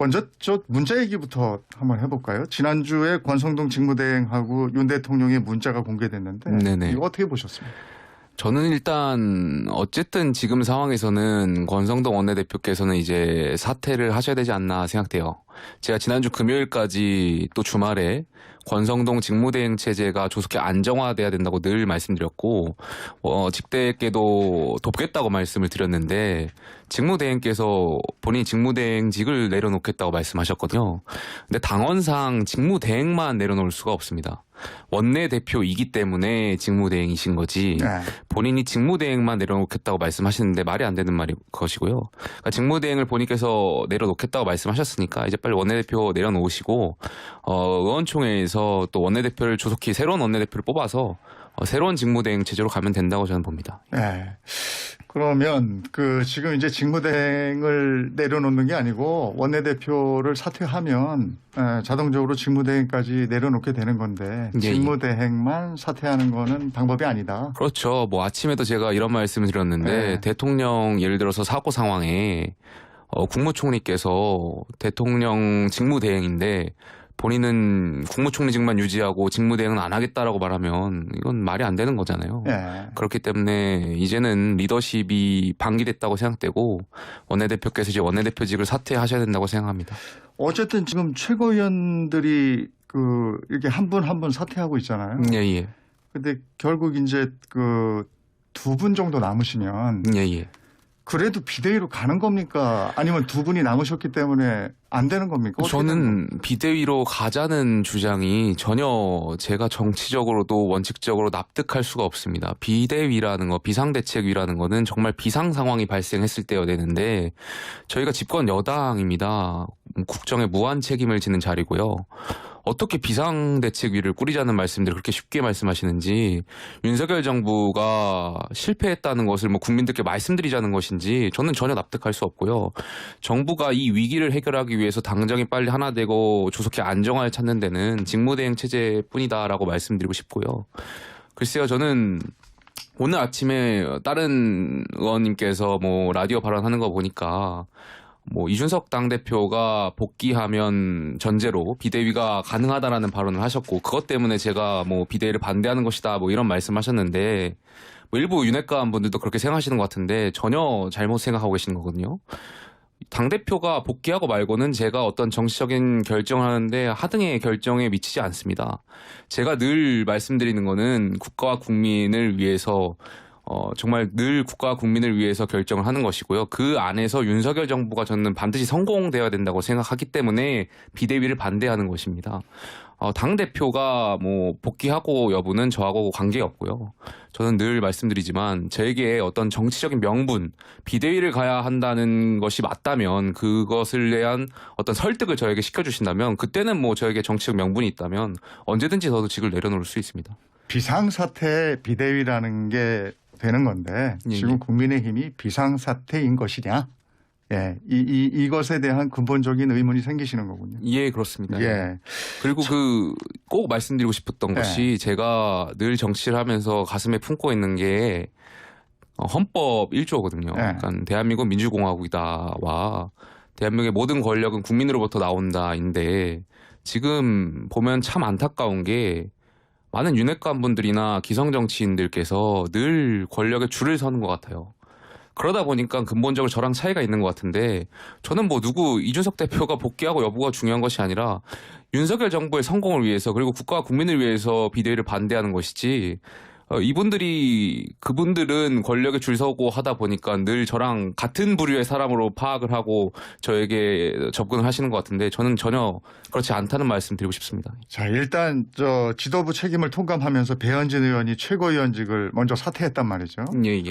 먼저 저 문자 얘기부터 한번 해볼까요? 지난주에 권성동 직무대행하고 윤 대통령의 문자가 공개됐는데 네네. 이거 어떻게 보셨습니까? 저는 일단 어쨌든 지금 상황에서는 권성동 원내대표께서는 이제 사퇴를 하셔야 되지 않나 생각돼요. 제가 지난주 금요일까지 또 주말에 권성동 직무대행 체제가 조속히 안정화돼야 된다고 늘 말씀드렸고 직대에게도 돕겠다고 말씀을 드렸는데 직무대행께서 본인 직무대행직을 내려놓겠다고 말씀하셨거든요. 근데 당원상 직무대행만 내려놓을 수가 없습니다. 원내대표이기 때문에 직무대행이신 거지 네. 본인이 직무대행만 내려놓겠다고 말씀하시는데 말이 안 되는 말이 것이고요. 그러니까 직무대행을 본인께서 내려놓겠다고 말씀하셨으니까 이제 빨리 원내대표 내려놓으시고 의원총회에서 또 원내대표를 조속히 새로운 원내대표를 뽑아서 새로운 직무대행 체제로 가면 된다고 저는 봅니다. 네. 그러면 지금 이제 직무대행을 내려놓는 게 아니고 원내대표를 사퇴하면 자동적으로 직무대행까지 내려놓게 되는 건데 직무대행만 사퇴하는 거는 방법이 아니다. 그렇죠. 뭐 아침에도 제가 이런 말씀을 드렸는데 네. 대통령 예를 들어서 사고 상황에 국무총리께서 대통령 직무대행인데 본인은 국무총리직만 유지하고 직무대행은 안 하겠다라고 말하면 이건 말이 안 되는 거잖아요. 네. 그렇기 때문에 이제는 리더십이 방기됐다고 생각되고 원내대표께서 이제 원내대표직을 사퇴하셔야 된다고 생각합니다. 어쨌든 지금 최고위원들이 이렇게 한 분 한 분 사퇴하고 있잖아요. 예. 근데 결국 이제 두 분 정도 남으시면 예. 그래도 비대위로 가는 겁니까? 아니면 두 분이 남으셨기 때문에 안 되는 겁니까? 저는 비대위로 가자는 주장이 전혀 제가 정치적으로도 원칙적으로 납득할 수가 없습니다. 비대위라는 거, 비상대책위라는 거는 정말 비상 상황이 발생했을 때여야 되는데 저희가 집권 여당입니다. 국정에 무한 책임을 지는 자리고요. 어떻게 비상대책위를 꾸리자는 말씀들을 그렇게 쉽게 말씀하시는지 윤석열 정부가 실패했다는 것을 국민들께 말씀드리자는 것인지 저는 전혀 납득할 수 없고요. 정부가 이 위기를 해결하기 위해서 당장이 빨리 하나 되고 조속히 안정화를 찾는 데는 직무대행 체제뿐이다라고 말씀드리고 싶고요. 글쎄요, 저는 오늘 아침에 다른 의원님께서 라디오 발언하는 거 보니까 이준석 당대표가 복귀하면 전제로 비대위가 가능하다라는 발언을 하셨고 그것 때문에 제가 비대위를 반대하는 것이다 이런 말씀하셨는데 일부 윤핵관 분들도 그렇게 생각하시는 것 같은데 전혀 잘못 생각하고 계시는 거거든요. 당대표가 복귀하고 말고는 제가 어떤 정치적인 결정을 하는데 하등의 결정에 미치지 않습니다. 제가 늘 말씀드리는 거는 국가와 국민을 위해서 정말 늘 국가와 국민을 위해서 결정을 하는 것이고요. 그 안에서 윤석열 정부가 저는 반드시 성공되어야 된다고 생각하기 때문에 비대위를 반대하는 것입니다. 당대표가 복귀하고 여부는 저하고 관계없고요. 저는 늘 말씀드리지만 저에게 어떤 정치적인 명분, 비대위를 가야 한다는 것이 맞다면 그것을 대한 어떤 설득을 저에게 시켜주신다면 그때는 저에게 정치적 명분이 있다면 언제든지 저도 직을 내려놓을 수 있습니다. 비상사태 비대위라는 게 되는 건데 지금 국민의힘이 비상사태인 것이냐? 예, 이것에 대한 근본적인 의문이 생기시는 거군요. 예, 그렇습니다. 예. 그리고 꼭 말씀드리고 싶었던 것이 제가 늘 정치를 하면서 가슴에 품고 있는 게 헌법 1조거든요. 그러니까 대한민국 민주공화국이다와 대한민국의 모든 권력은 국민으로부터 나온다인데 지금 보면 참 안타까운 게 많은 윤핵관 분들이나 기성 정치인들께서 늘 권력에 줄을 서는 것 같아요. 그러다 보니까 근본적으로 저랑 차이가 있는 것 같은데 저는 이준석 대표가 복귀하고 여부가 중요한 것이 아니라 윤석열 정부의 성공을 위해서 그리고 국가와 국민을 위해서 비대위를 반대하는 것이지 그분들은 권력에 줄 서고 하다 보니까 늘 저랑 같은 부류의 사람으로 파악을 하고 저에게 접근을 하시는 것 같은데 저는 전혀 그렇지 않다는 말씀 드리고 싶습니다. 자, 일단 지도부 책임을 통감하면서 배현진 의원이 최고위원직을 먼저 사퇴했단 말이죠. 예.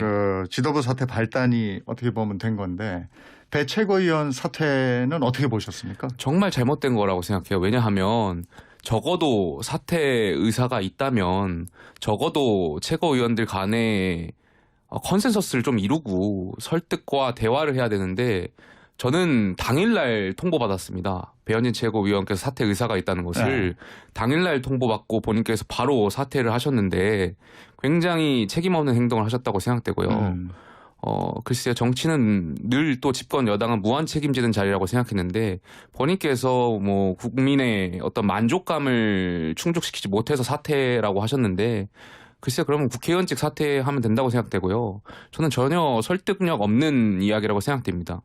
지도부 사퇴 발단이 어떻게 보면 된 건데 배 최고위원 사퇴는 어떻게 보셨습니까? 정말 잘못된 거라고 생각해요. 왜냐하면 적어도 사퇴 의사가 있다면 적어도 최고위원들 간에 컨센서스를 좀 이루고 설득과 대화를 해야 되는데 저는 당일날 통보받았습니다. 배현진 최고위원께서 사퇴 의사가 있다는 것을 당일날 통보받고 본인께서 바로 사퇴를 하셨는데 굉장히 책임 없는 행동을 하셨다고 생각되고요. 글쎄요, 정치는 늘 또 집권 여당은 무한 책임지는 자리라고 생각했는데, 본인께서 뭐 국민의 어떤 만족감을 충족시키지 못해서 사퇴라고 하셨는데, 글쎄요, 그러면 국회의원직 사퇴하면 된다고 생각되고요. 저는 전혀 설득력 없는 이야기라고 생각됩니다.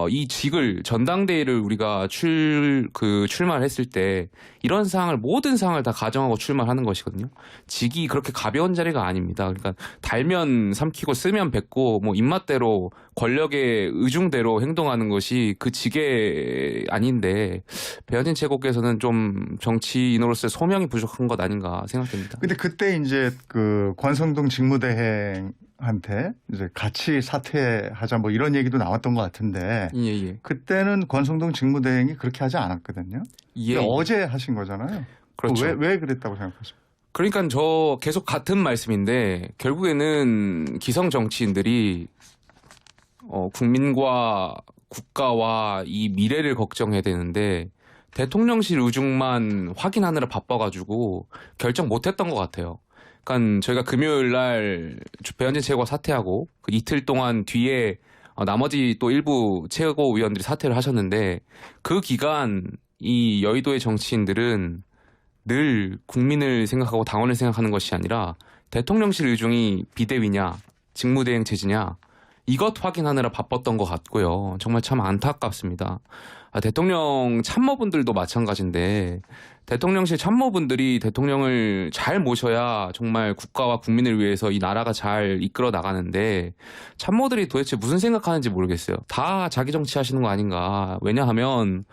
이 직을, 전당대회를 우리가 출마를 했을 때 이런 사항을, 모든 사항을 다 가정하고 출마를 하는 것이거든요. 직이 그렇게 가벼운 자리가 아닙니다. 그러니까 달면 삼키고 쓰면 뱉고 뭐 입맛대로 권력의 의중대로 행동하는 것이 그 직에 아닌데, 배현진 최고께서는 좀 정치인으로서의 소명이 부족한 것 아닌가 생각됩니다. 근데 그때 이제 그 권성동 직무대행한테 이제 같이 사퇴하자 뭐 이런 얘기도 나왔던 것 같은데, 예. 그때는 권성동 직무대행이 그렇게 하지 않았거든요. 예. 근데 어제 하신 거잖아요. 그렇죠. 왜 그랬다고 생각하십니까? 그러니까 저 계속 같은 말씀인데, 결국에는 기성 정치인들이 국민과 국가와 이 미래를 걱정해야 되는데 대통령실 의중만 확인하느라 바빠가지고 결정 못했던 것 같아요. 그러니까 저희가 금요일 날 배현진 최고가 사퇴하고 그 이틀 동안 뒤에 나머지 또 일부 최고위원들이 사퇴를 하셨는데, 그 기간 이 여의도의 정치인들은 늘 국민을 생각하고 당원을 생각하는 것이 아니라 대통령실 의중이 비대위냐 직무대행 체제냐 이것 확인하느라 바빴던 것 같고요. 정말 참 안타깝습니다. 대통령 참모분들도 마찬가지인데, 대통령실 참모분들이 대통령을 잘 모셔야 정말 국가와 국민을 위해서 이 나라가 잘 이끌어 나가는데, 참모들이 도대체 무슨 생각하는지 모르겠어요. 다 자기 정치하시는 거 아닌가. 왜냐하면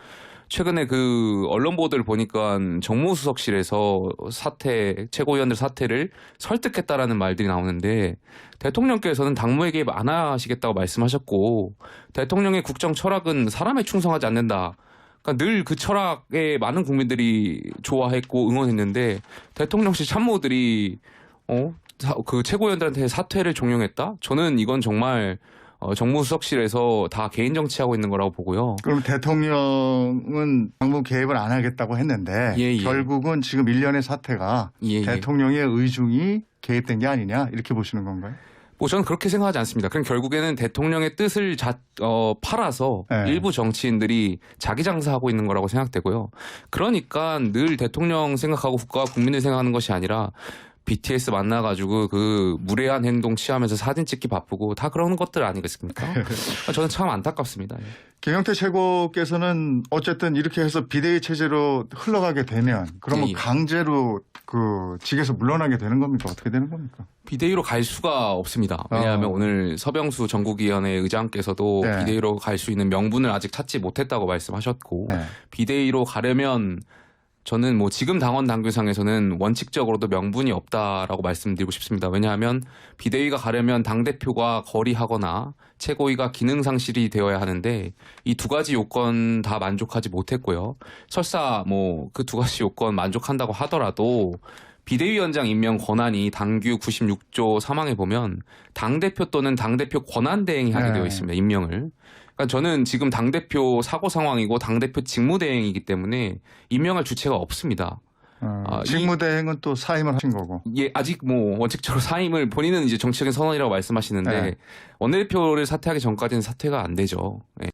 최근에 그 언론 보도를 보니까 정무수석실에서 최고위원들 사퇴를 설득했다라는 말들이 나오는데, 대통령께서는 당무에 개입 안 하시겠다고 말씀하셨고, 대통령의 국정 철학은 사람에 충성하지 않는다. 그러니까 늘 그 철학에 많은 국민들이 좋아했고 응원했는데, 대통령실 참모들이 그 최고위원들한테 사퇴를 종용했다? 저는 이건 정말 정무수석실에서 다 개인 정치하고 있는 거라고 보고요. 그럼 대통령은 당무 개입을 안 하겠다고 했는데 결국은 지금 일련의 사태가 대통령의 의중이 개입된 게 아니냐 이렇게 보시는 건가요? 뭐 저는 그렇게 생각하지 않습니다. 그럼 결국에는 대통령의 뜻을 팔아서 일부 정치인들이 자기 장사하고 있는 거라고 생각되고요. 그러니까 늘 대통령 생각하고 국가와 국민을 생각하는 것이 아니라 BTS 만나가지고 그 무례한 행동 취하면서 사진 찍기 바쁘고 다 그런 것들 아니겠습니까? 저는 참 안타깝습니다. 김영태 최고께서는 어쨌든 이렇게 해서 비대위 체제로 흘러가게 되면 그러면 강제로 그 직에서 물러나게 되는 겁니까? 어떻게 되는 겁니까? 비대위로 갈 수가 없습니다. 왜냐하면 오늘 서병수 전국위원회 의장께서도 비대위로 갈 수 있는 명분을 아직 찾지 못했다고 말씀하셨고, 비대위로 가려면 저는 뭐 지금 당원 당규상에서는 원칙적으로도 명분이 없다라고 말씀드리고 싶습니다. 왜냐하면 비대위가 가려면 당대표가 거리하거나 최고위가 기능 상실이 되어야 하는데, 이 두 가지 요건 다 만족하지 못했고요. 설사 뭐 그 두 가지 요건 만족한다고 하더라도 비대위원장 임명 권한이 당규 96조 3항에 보면 당대표 또는 당대표 권한대행이 하게 되어 있습니다. 임명을. 그러니까 저는 지금 당대표 사고 상황이고 당대표 직무대행이기 때문에 임명할 주체가 없습니다. 직무대행은 또 사임을 하신 거고. 예, 아직 뭐 원칙적으로 사임을, 본인은 이제 정치적인 선언이라고 말씀하시는데 원내대표를 사퇴하기 전까지는 사퇴가 안 되죠. 예.